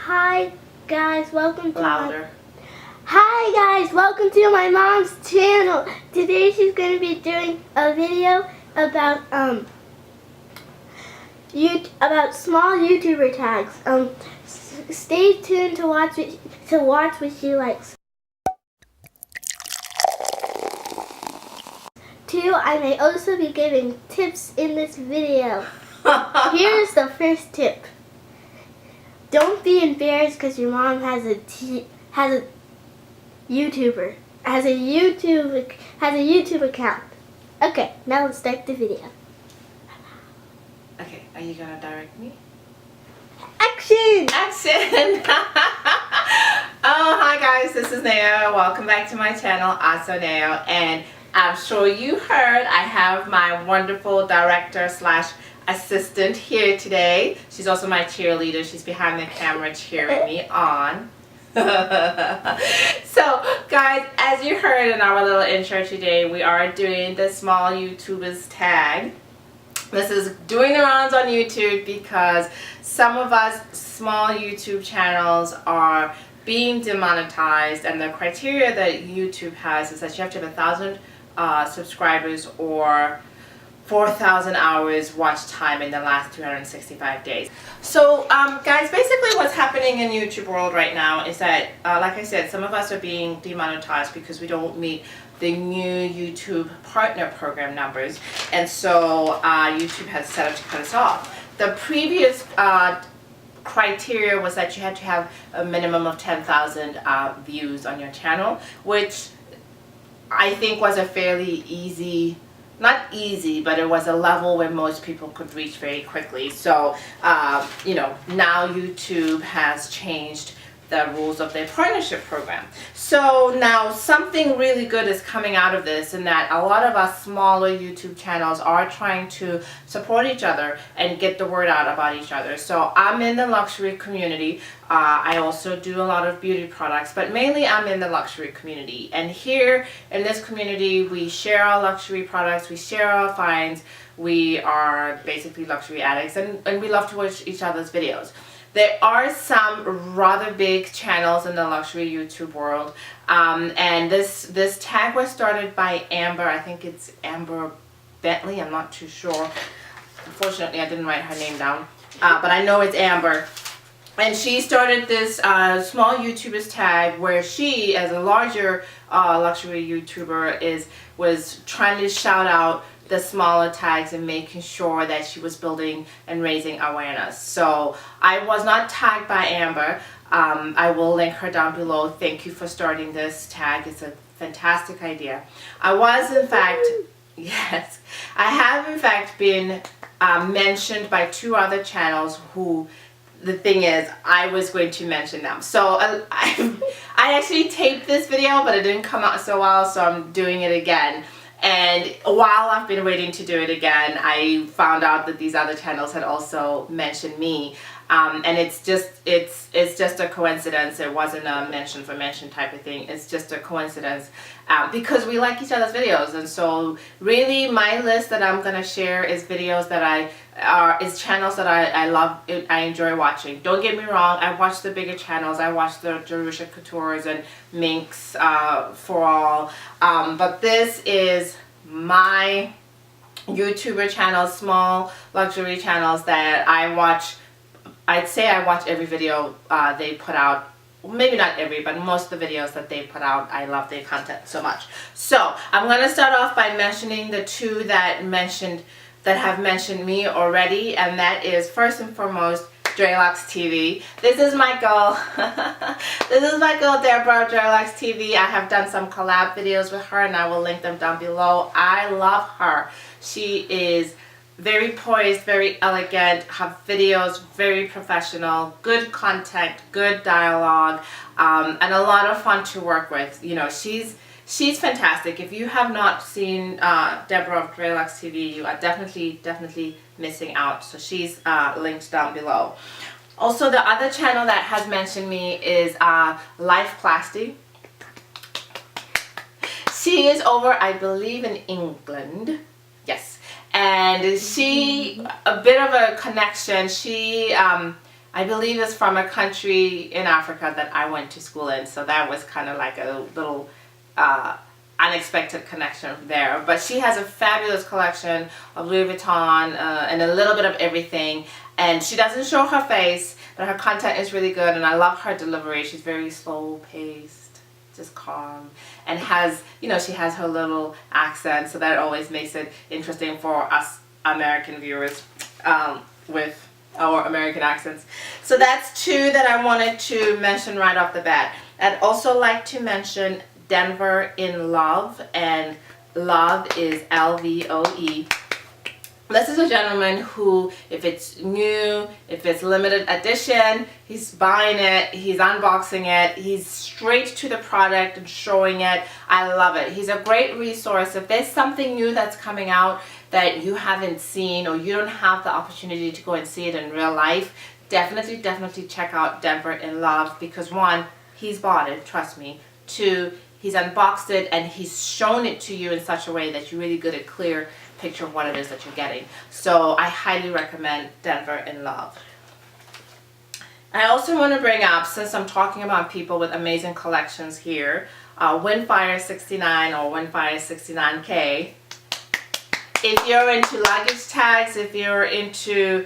Hi guys, welcome to Louder. Hi guys, welcome to my mom's channel. Today she's going to be doing a video about small YouTuber tags. Stay tuned to watch what she likes. Two, I may also be giving tips in this video. Here's the first tip. Don't be embarrassed because your mom has a YouTube account. Okay, now let's start the video. Okay, are you gonna direct me? Action! Action! Oh, hi guys, this is Neo. Welcome back to my channel, Ahhhsoneo, and I'm sure you heard I have my wonderful director slash assistant here today. She's also my cheerleader. She's behind the camera cheering me on. So guys, as you heard in our little intro today, we are doing the small YouTubers tag. This is doing the rounds on YouTube because some of us small YouTube channels are being demonetized, and the criteria that YouTube has is that you have to have 1,000 subscribers or 4,000 hours watch time in the last 365 days. So guys, basically what's happening in YouTube world right now is that like I said, some of us are being demonetized because we don't meet the new YouTube partner program numbers, and so YouTube has set up to cut us off. The previous criteria was that you had to have a minimum of 10,000 views on your channel, which I think was a fairly easy, not easy, but it was a level where most people could reach very quickly. So, you know, now YouTube has changed the rules of their partnership program. So now something really good is coming out of this, in that a lot of us smaller YouTube channels are trying to support each other and get the word out about each other. So I'm in the luxury community. I also do a lot of beauty products, but mainly I'm in the luxury community. And here in this community, we share our luxury products, we share our finds, we are basically luxury addicts, and we love to watch each other's videos. There are some rather big channels in the luxury YouTube world, and this tag was started by Amber. I think it's Amber Bentley, I'm not too sure. Unfortunately, I didn't write her name down, but I know it's Amber. And she started this small YouTubers tag where she, as a larger luxury YouTuber, was trying to shout out the smaller tags and making sure that she was building and raising awareness. So I was not tagged by Amber. I will link her down below. Thank you for starting this tag. It's a fantastic idea. I was in fact, yes, I have in fact been mentioned by two other channels who, the thing is, I was going to mention them. So I actually taped this video, but it didn't come out so well, so I'm doing it again. And while I've been waiting to do it again, I found out that these other channels had also mentioned me. And it's just a coincidence. It wasn't a mention for mention type of thing. It's just a coincidence because we like each other's videos. And so really my list that I'm gonna share is videos that is channels that I love, I enjoy watching. Don't get me wrong, I watch the bigger channels. I watch the Jerusha Coutures and Minx for all. But this is my YouTuber channels, small luxury channels that I watch. I'd say I watch every video they put out. Maybe not every, but most of the videos that they put out, I love their content so much. So I'm going to start off by mentioning the two that have mentioned me already, and that is first and foremost Jayhawks TV. This is my girl. This is my girl Deborah of Jayhawks TV. I have done some collab videos with her, and I will link them down below. I love her. She is very poised, very elegant, her videos very professional, good content, good dialogue, and a lot of fun to work with. You know, she's fantastic. If you have not seen Deborah of Jayhawks TV, you are definitely missing out. So she's linked down below. Also, the other channel that has mentioned me is Life Plasty. She is over, I believe, in England. Yes. And she, a bit of a connection. She I believe it's from a country in Africa that I went to school in. So that was kind of like a little unexpected connection there. But she has a fabulous collection of Louis Vuitton and a little bit of everything. And she doesn't show her face, but her content is really good. And I love her delivery. She's very slow paced, just calm, and has, you know, she has her little accent. So that always makes it interesting for us American viewers with our American accents. So that's two that I wanted to mention right off the bat. I'd also like to mention Denver in Love, and Love is L-V-O-E. This is a gentleman who, if it's new, if it's limited edition, he's buying it, he's unboxing it, he's straight to the product and showing it. I love it. He's a great resource. If there's something new that's coming out that you haven't seen, or you don't have the opportunity to go and see it in real life, definitely check out Denver in Love, because one, he's bought it, trust me. Two, he's unboxed it and he's shown it to you in such a way that you really get a clear picture of what it is that you're getting. So I highly recommend Denver in Love. I also want to bring up, since I'm talking about people with amazing collections here, Windfire 69 or Windfire 69K. If you're into luggage tags, if you're into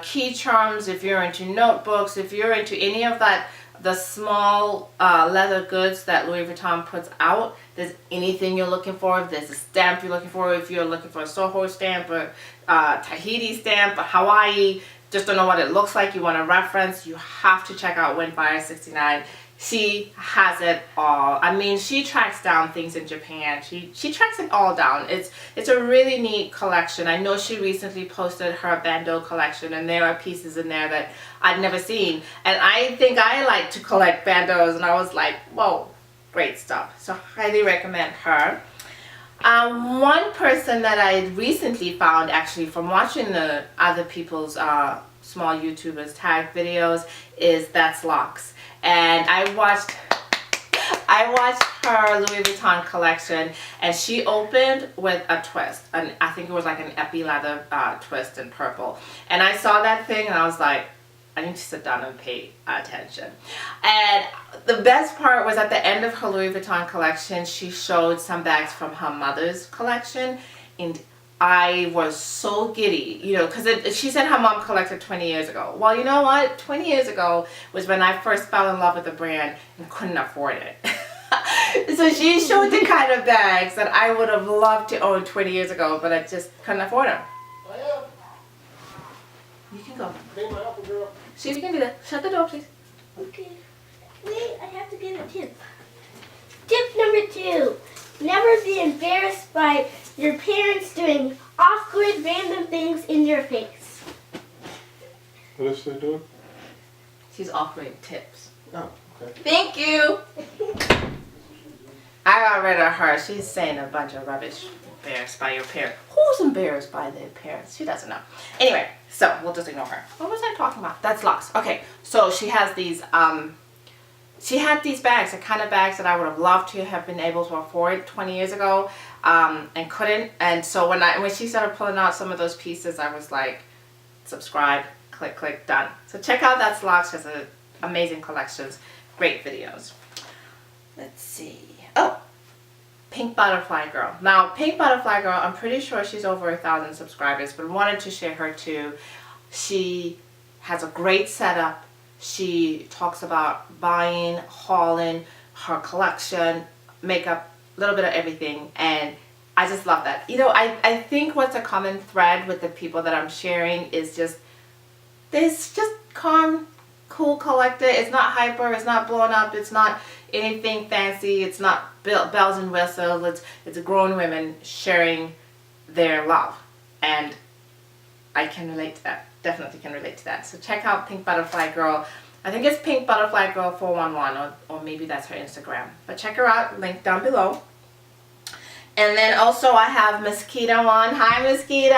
key charms, if you're into notebooks, if you're into any of that, the small leather goods that Louis Vuitton puts out, there's anything you're looking for, if there's a stamp you're looking for, if you're looking for a Soho stamp, or Tahiti stamp, or Hawaii, just don't know what it looks like, you want a reference, you have to check out Windfire 69. She has it all. I mean, she tracks down things in Japan. She tracks it all down. It's a really neat collection. I know she recently posted her bandeau collection, and there are pieces in there that I'd never seen. And I think I like to collect bandeaus, and I was like, whoa, great stuff. So highly recommend her. One person that I recently found, actually from watching the other people's small YouTubers tag videos, is ThatsLost. And I watched her Louis Vuitton collection, and she opened with a twist, and I think it was like an epi leather twist in purple. And I saw that thing and I was like, I need to sit down and pay attention. And the best part was at the end of her Louis Vuitton collection, she showed some bags from her mother's collection, and I was so giddy, you know, because she said her mom collected 20 years ago. Well, you know what? 20 years ago was when I first fell in love with the brand and couldn't afford it. So she showed the kind of bags that I would have loved to own 20 years ago, but I just couldn't afford them. You can go. See if you can do that. Shut the door, please. Okay. Wait, I have to get a tip. Tip number 2. Never be embarrassed by your parents doing awkward, random things in your face. What is she doing? She's offering tips. Oh, okay. Thank you. I got rid of her. She's saying a bunch of rubbish. Embarrassed by your parents. Who's embarrassed by their parents? She doesn't know. Anyway, so we'll just ignore her. What was I talking about? ThatsLost. Okay, so she has these, she had these bags, the kind of bags that I would have loved to have been able to afford 20 years ago, and couldn't. And so when she started pulling out some of those pieces, I was like, subscribe, click, done. So check out ThatsLost. She has amazing collections, great videos. Let's see. Oh, Pink Butterfly Girl. Now, Pink Butterfly Girl, I'm pretty sure she's over 1,000 subscribers, but wanted to share her too. She has a great setup. She talks about buying, hauling, her collection, makeup, a little bit of everything, and I just love that. You know, I think what's a common thread with the people that I'm sharing is just, this just calm, cool, collected. It's not hyper, it's not blown up, it's not anything fancy, it's not bells and whistles, it's grown women sharing their love, and I can relate to that. Definitely can relate to that. So check out Pink Butterfly Girl. I think it's Pink Butterfly Girl 411, or maybe that's her Instagram. But check her out, link down below. And then also I have Mosquito On. Hi, Mosquito.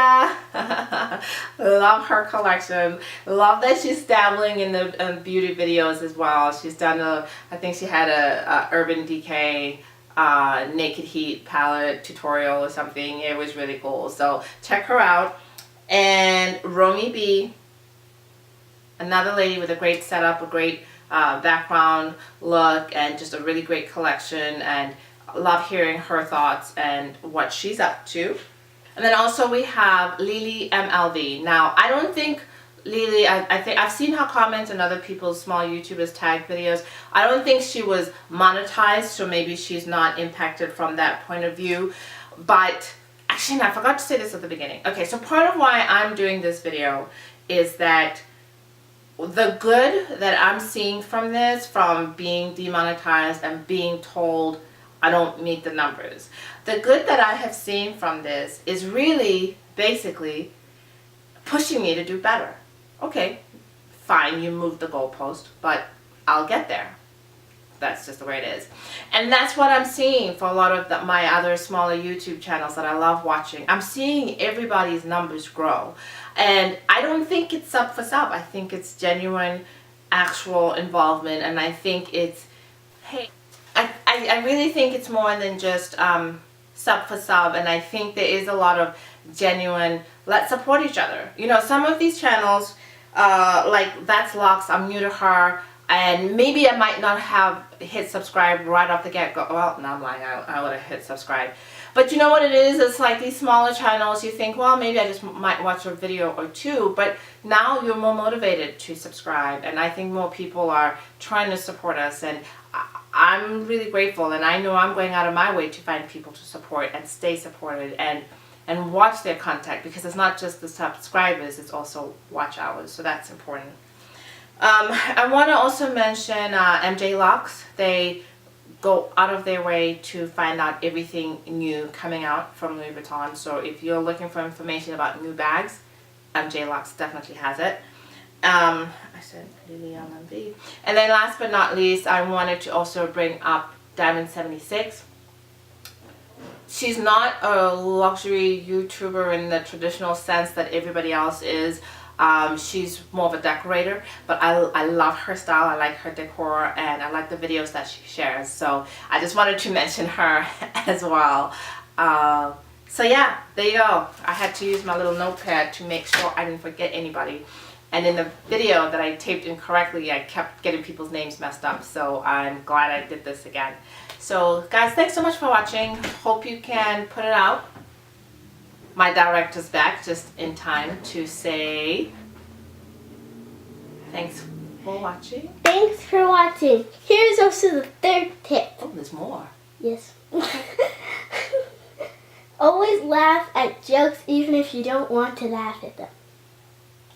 Love her collection. Love that she's dabbling in the beauty videos as well. She's done I think she had a Urban Decay Naked Heat palette tutorial or something. It was really cool. So check her out. And Romy B. another lady with a great setup, a great background look, and just a really great collection, and love hearing her thoughts and what she's up to. And then also we have Lily MLV. Now, I don't think Lily, I think I've seen her comments on other people's small YouTubers tag videos. I don't think she was monetized, so maybe she's not impacted from that point of view. But actually, I forgot to say this at the beginning. Okay, so part of why I'm doing this video is that the good that I'm seeing from this, from being demonetized and being told I don't meet the numbers, the good that I have seen from this is really basically pushing me to do better. Okay, fine, you moved the goalpost, but I'll get there. That's just the way it is. And that's what I'm seeing for a lot of my other smaller YouTube channels that I love watching. I'm seeing everybody's numbers grow. And I don't think it's sub for sub. I think it's genuine, actual involvement. And I think it's, hey, I really think it's more than just sub for sub. And I think there is a lot of genuine, let's support each other. You know, some of these channels, like ThatsLost, I'm new to her, and maybe I might not have hit subscribe right off the get-go. Well, no, I'm lying, I would have hit subscribe. But you know what it is? It's like these smaller channels, you think, well, maybe I just might watch a video or two, but now you're more motivated to subscribe, and I think more people are trying to support us, and I'm really grateful, and I know I'm going out of my way to find people to support and stay supported and watch their content, because it's not just the subscribers, it's also watch hours, so that's important. I want to also mention Jayhawks. They go out of their way to find out everything new coming out from Louis Vuitton, so if you're looking for information about new bags, Jayhawks definitely has it. I said Lily LMB. And then last but not least, I wanted to also bring up Diamond 76. She's not a luxury YouTuber in the traditional sense that everybody else is. She's more of a decorator, but I love her style, I like her decor, and I like the videos that she shares. So I just wanted to mention her as well. So yeah, there you go. I had to use my little notepad to make sure I didn't forget anybody. And in the video that I taped incorrectly, I kept getting people's names messed up. So I'm glad I did this again. So guys, thanks so much for watching. Hope you can put it out. My director's back just in time to say thanks for watching. Thanks for watching. Here's also the third tip. Oh, there's more. Yes. Always laugh at jokes even if you don't want to laugh at them.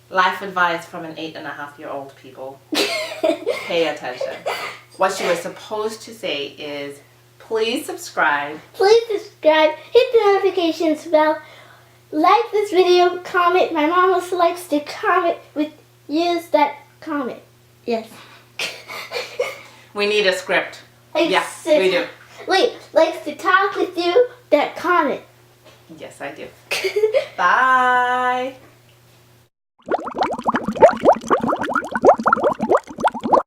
Life advice from an 8.5-year-old, people. Pay attention. What she was supposed to say is, please subscribe. Please subscribe, hit the notifications bell, like this video, comment. My mom also likes to comment with use that comment. Yes. We need a script. Likes Yeah, to- we do. Wait, likes to talk with you, that comment. Yes, I do. Bye.